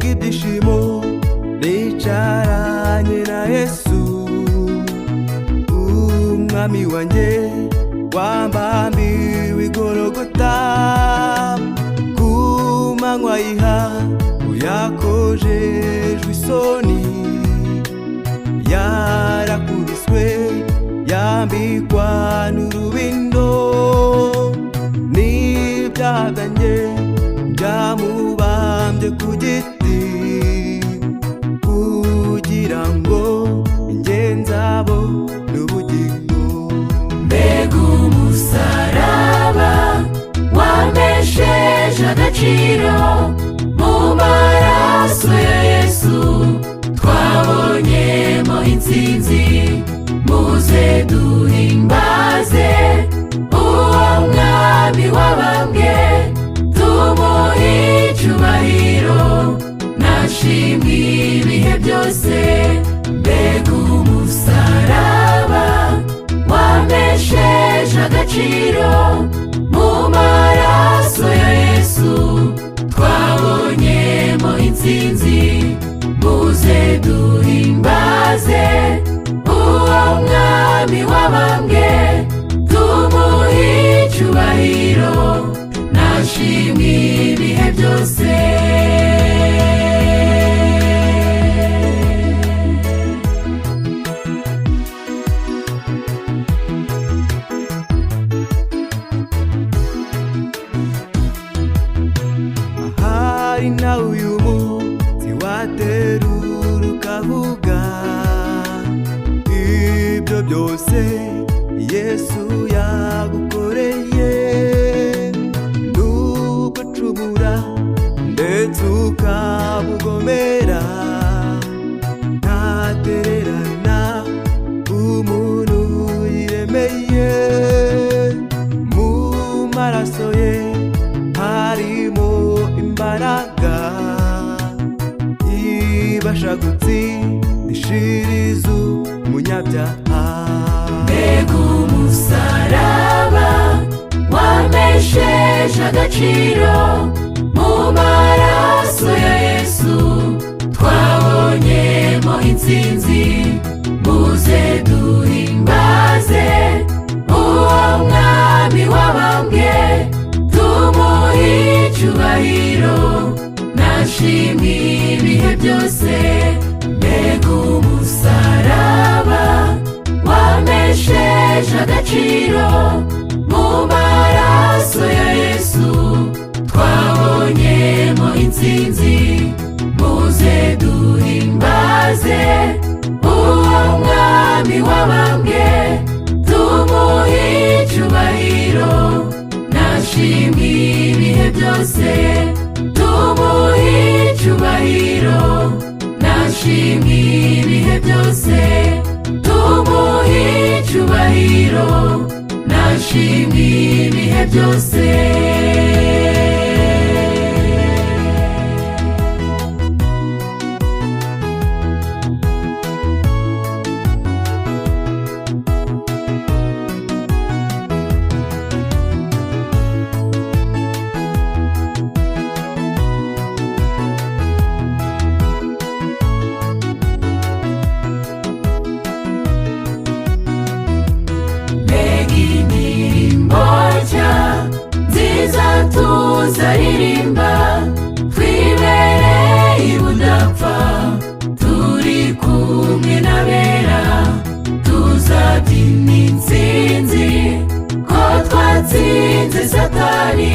Mbeg'Ibyishimo Twicaranye na Yesu umwami wanjye wambambiwe Igorogota ku manywa y'ihangu yakojejwe isoni yarakubiswe yambikwa n'urubindo n'ibyaha byanjye byamubambye ku giti kugira ngo njye nzabone ubugingo. Mbega umusaraba wamesheje agaciro mu maraso ya Yesu twabonyemo intsinzi muze duhimbaze uwo mwami wabambwe tumuhe icyubahiro nashimwe ibihe byose. Mbega umusaraba wamesheje agaciro mu maraso ya Yesu twabonyemo intsinzi muze duhimbaze uwo mwami wabambwe tumuhe icyubahiro nashimwe ibihe byose. Ahari nawe uyu munsi waterura ukavuga ibyo byose Yesu yagukoreye n'ugacumura ndetse ukabugomera ntatererana umuntu yiremeye mu maraso ye harimo imbaraga ibasha gutsindishiriza umunyabyaha. Mbega umusaraba wamesheje agaciro mu maraso ya Yesu twabonyemo intsinzi muze duhimbaze uwo mwami wabambwe tumuhe icyubahiro nashimwe ibihe byose. Mbega umusaraba wamesheje agaciro mu maraso ya Yesu twabonyemo intsinzi muze duhimbaze uwo mwami wabambwe tumuhe icyubahiro nashimwe ibihe byose. Tumuhe icyubahiro nashimwe ibihe byose. Tumuhe icyubahiro nashimwe ibihe byose. Tuzaririmba twibereye ubudapfa turi kumwe n'abera tuzabyina intsinzi ko twatsinze Satani